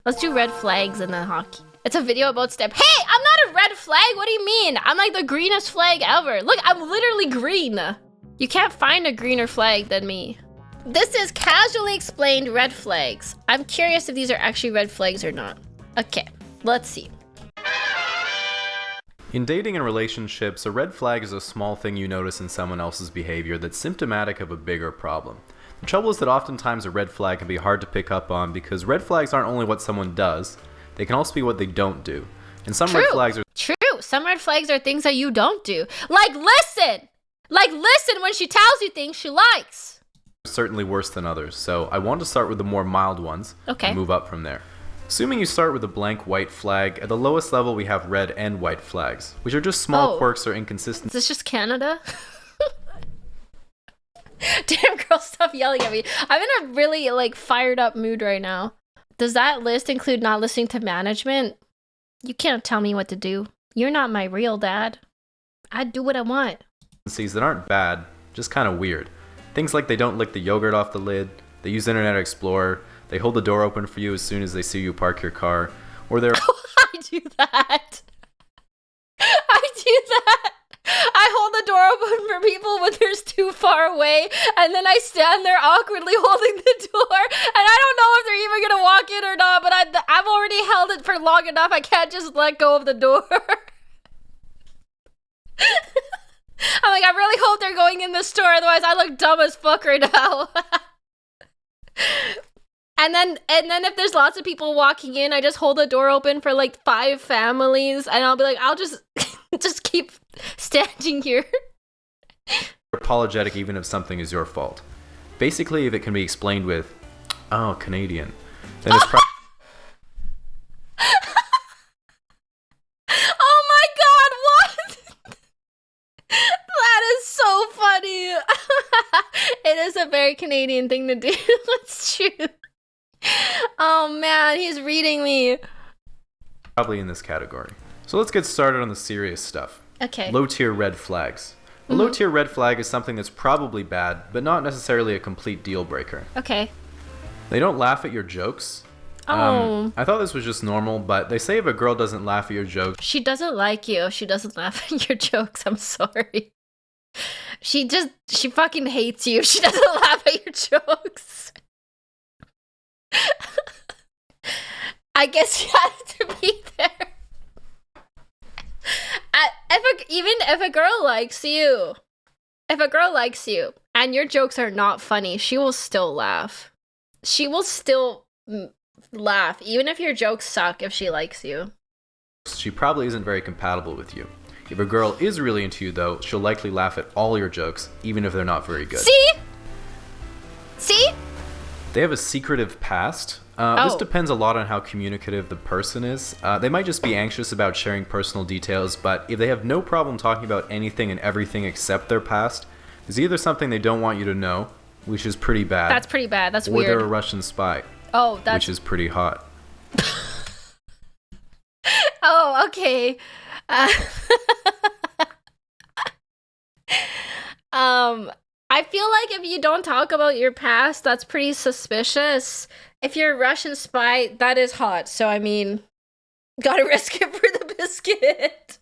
Let's do red flags and then hockey. It's a video about Stimpak. Hey, I'm not a red flag. What do you mean? I'm like the greenest flag ever. Look, I'm literally green. You can't find a greener flag than me. This is casually explained red flags. I'm curious if these are actually red flags or not. Okay, let's see. In dating and relationships, a red flag is a small thing you notice in someone else's behavior that's symptomatic of a bigger problem. The trouble is that oftentimes a red flag can be hard to pick up on because red flags aren't only what someone does, they can also be what they don't do. And some red flags are Some red flags are things that you don't do. Like listen! Like listen when she tells you things she likes. certainly worse than others, so I want to start with the more mild ones and move up from there. Assuming you start with a blank white flag, at the lowest level we have red and white flags, which are just small quirks or inconsistencies. Is this just Canada? Damn girl, stop yelling at me. I'm in a really like fired up mood right now. Does that list include not listening to management? You can't tell me what to do. You're not my real dad. I do what I want. That aren't bad, just kind of weird. Things like they don't lick the yogurt off the lid, they use Internet Explorer, they hold the door open for you as soon as they see you park your car, or they're I do that. I do that. I hold the door open for people when they're too far away, and then I stand there awkwardly holding the door, and I don't know if they're even gonna walk in or not, but I've already held it for long enough, I can't just let go of the door. I'm like, I really hope they're going in the store, otherwise I look dumb as fuck right now. And then if there's lots of people walking in, I just hold the door open for like 5 families, and I'll be like, I'll just just keep standing here. apologetic even if something is your fault. Basically, if it can be explained with, "Oh, Canadian," then it's probably Oh my god, what? That is so funny. It is a very Canadian thing to do. That's true. Oh man, he's reading me. probably in this category. So let's get started on the serious stuff. Okay. Low-tier red flags. A low-tier red flag is something that's probably bad, but not necessarily a complete deal breaker. Okay. They don't laugh at your jokes. Oh. I thought this was just normal, but they say if a girl doesn't laugh at your jokes, She doesn't like you. She doesn't laugh at your jokes. I'm sorry. She fucking hates you. She doesn't laugh at your jokes. I guess you had to be there. Even if a girl likes you, and your jokes are not funny, she will still laugh. She will still laugh, even if your jokes suck, if she likes you. she probably isn't very compatible with you. If a girl is really into you, though, she'll likely laugh at all your jokes, even if they're not very good. See? They have a secretive past. This depends a lot on how communicative the person is. They might just be anxious about sharing personal details, but if they have no problem talking about anything and everything except their past, it's either something they don't want you to know, which is pretty bad. That's pretty bad. That's or weird. Or they're a Russian spy. Oh, that's... which is pretty hot. Oh, okay. I feel like if you don't talk about your past, that's pretty suspicious. If you're a Russian spy, that is hot. So, I mean, gotta risk it for the biscuit.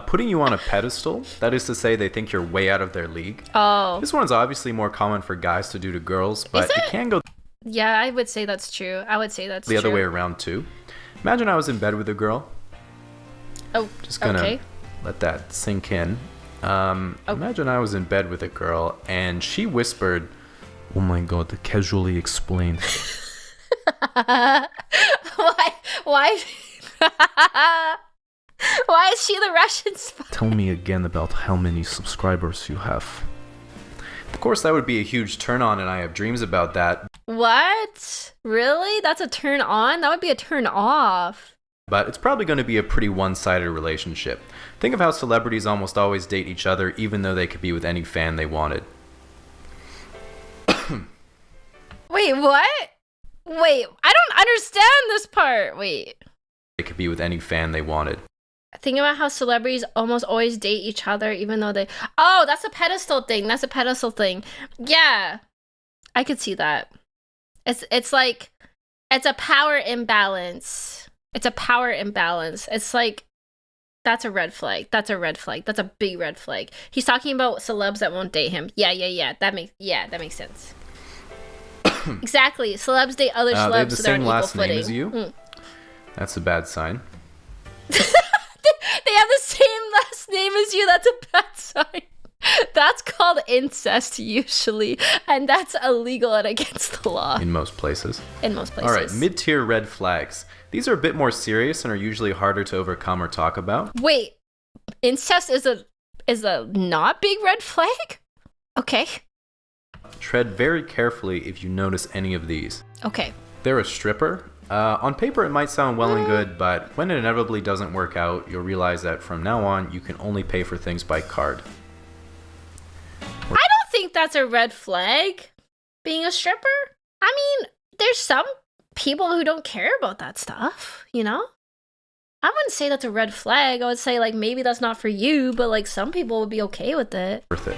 Putting you on a pedestal, that is to say they think you're way out of their league. Oh. This one's obviously more common for guys to do to girls, but it can go Yeah, I would say that's true. the other way around too. Imagine I was in bed with a girl. Oh, just gonna let that sink in. Imagine I was in bed with a girl and she whispered, "Oh my god," casually explained. Why? Why is she the Russian spy? Tell me again about how many subscribers you have. Of course, that would be a huge turn on, and I have dreams about that. What? Really? That's a turn on? That would be a turn off. But it's probably going to be a pretty one-sided relationship. Think of how celebrities almost always date each other, even though they could be with any fan they wanted. Wait, what? Wait, I don't understand this part. Wait. They could be with any fan they wanted. Think about how celebrities almost always date each other, even though they... Oh, that's a pedestal thing. That's a pedestal thing. Yeah. I could see that. It's like it's a power imbalance. It's a power imbalance. It's like that's a red flag. That's a red flag. That's a big red flag. He's talking about celebs that won't date him. Yeah. That makes sense. Exactly. Celebs date other celebs. They have the so they're on same equal last footing. name as you. That's a bad sign. They have the same last name as you. That's a bad sign. That's called incest usually, and that's illegal and against the law. In most places. In most places. All right, mid-tier red flags. These are a bit more serious and are usually harder to overcome or talk about. Wait, incest is a not big red flag? Okay. Tread very carefully if you notice any of these. Okay. They're a stripper. On paper, it might sound well and good, but when it inevitably doesn't work out, you'll realize that from now on, you can only pay for things by card. I don't think that's a red flag, being a stripper. I mean, there's some people who don't care about that stuff, you know? I wouldn't say that's a red flag. I would say, like, maybe that's not for you, but, like, some people would be okay with it. Worth it.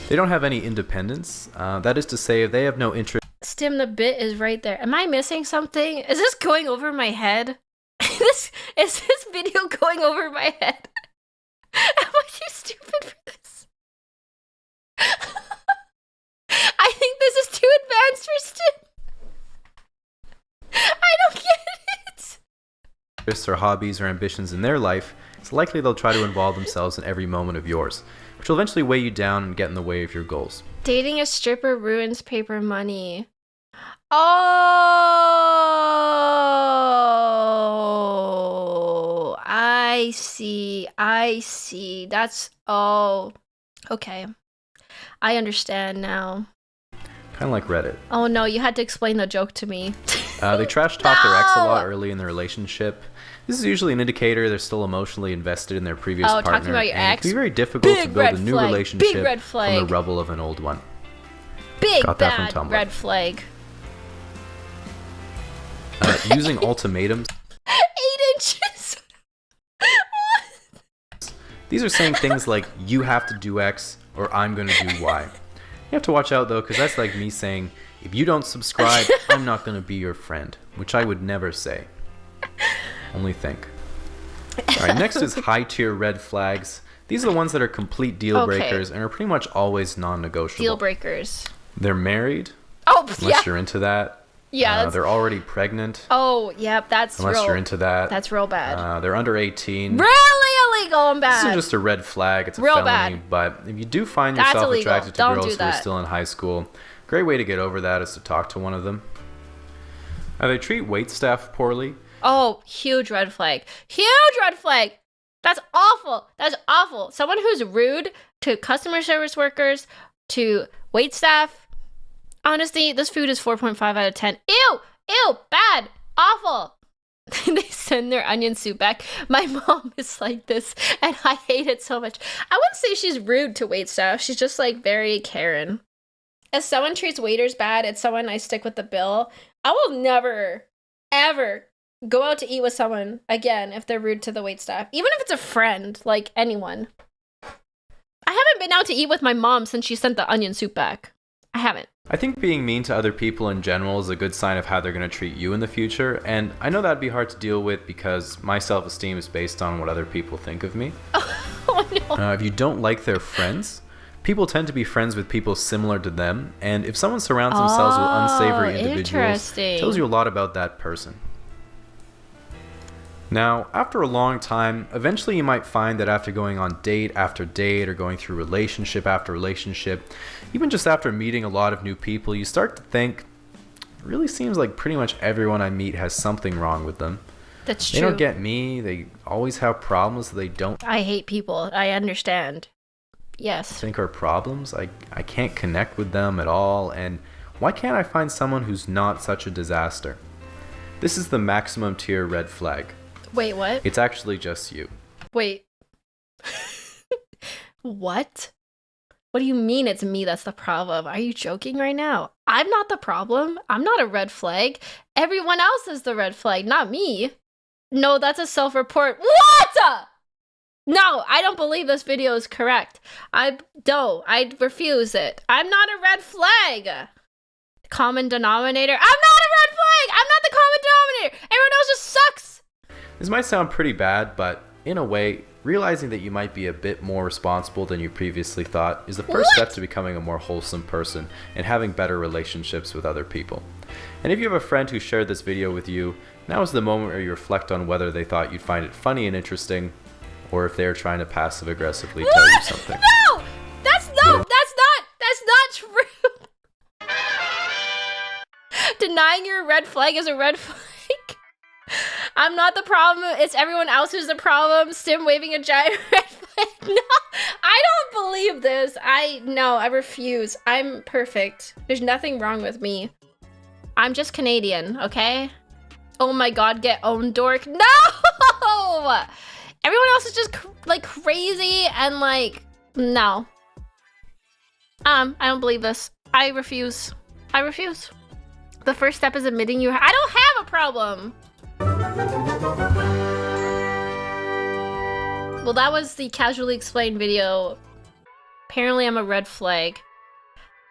They don't have any independence. That is to say, they have no interest. Stim, the bit is right there. Am I missing something? Is this going over my head? Is this video going over my head? Am I too stupid for this? I think this is too advanced for Stim. I don't get it. Interests or hobbies or ambitions in their life, it's likely they'll try to involve themselves in every moment of yours, which will eventually weigh you down and get in the way of your goals. Dating a stripper ruins paper money. Oh, I see. That's, okay. I understand now. Kind of like Reddit. Oh no, you had to explain the joke to me. They trash talk their ex a lot early in the relationship. This is usually an indicator they're still emotionally invested in their previous partner. Talking about your ex? It can be very difficult to build a new relationship Big red flag. from the rubble of an old one. Big Got that from bad Tumblr. red flag. Using ultimatums. 8 inches. These are saying things like, you have to do X or I'm going to do Y. You have to watch out though, because that's like me saying, if you don't subscribe, I'm not going to be your friend, which I would never say. Only think. All right, next is high tier red flags. These are the ones that are complete deal breakers and are pretty much always non-negotiable. Deal breakers. They're married. Oh, unless you're into that. Yeah, they're already pregnant. Oh, yep, that's unless you're into that. That's real bad. They're under 18. Really illegal and bad. This is just a red flag. It's a real felony. Bad. But if you do find yourself attracted to Don't girls who are still in high school, a great way to get over that is to talk to one of them. They treat waitstaff poorly. Oh, huge red flag. Huge red flag. That's awful. That's awful. Someone who's rude to customer service workers, to waitstaff. Honestly, this food is 4.5 out of 10. Ew, bad, awful. They send their onion soup back. My mom is like this, and I hate it so much. I wouldn't say she's rude to waitstaff. She's just like very Karen. If someone treats waiters bad, it's someone I stick with the bill. I will never, ever go out to eat with someone again if they're rude to the waitstaff. Even if it's a friend, like anyone. I haven't been out to eat with my mom since she sent the onion soup back. I haven't. I think being mean to other people in general is a good sign of how they're going to treat you in the future, and I know that'd be hard to deal with because my self-esteem is based on what other people think of me. Oh no. If you don't like their friends, people tend to be friends with people similar to them, and if someone surrounds themselves with unsavory individuals, it tells you a lot about that person. Now, after a long time, eventually you might find that after going on date after date or going through relationship after relationship, even just after meeting a lot of new people, you start to think, it really seems like pretty much everyone I meet has something wrong with them. That's true. They don't get me, they always have problems they don't I hate people. I understand. Yes. think are problems. I can't connect with them at all, and why can't I find someone who's not such a disaster? This is the maximum tier red flag. Wait, what? It's actually just you. Wait. What? What do you mean it's me that's the problem? Are you joking right now? I'm not the problem. I'm not a red flag. Everyone else is the red flag, not me. No, that's a self-report. What? No, I don't believe this video is correct. I refuse it. I'm not a red flag. Common denominator. I'm not a red flag. I'm not the common denominator. Everyone else just sucks. This might sound pretty bad, but in a way, realizing that you might be a bit more responsible than you previously thought is the first step to becoming a more wholesome person and having better relationships with other people. And if you have a friend who shared this video with you, now is the moment where you reflect on whether they thought you'd find it funny and interesting, or if they're trying to passive-aggressively tell you something. No! That's not true. Denying your red flag is a red flag. I'm not the problem. It's everyone else who's the problem. Stim waving a giant red flag. No, I don't believe this. I refuse. I'm perfect. There's nothing wrong with me. I'm just Canadian, okay? Oh my god, get owned, dork. No! Everyone else is just like crazy and like, no. I don't believe this. I refuse. I refuse. The first step is admitting I don't have a problem. Well, that was the casually explained video. Apparently I'm a red flag.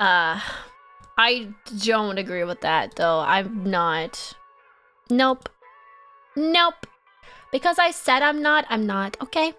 I don't agree with that though. I'm not. Nope. Nope. Because I said I'm not, okay?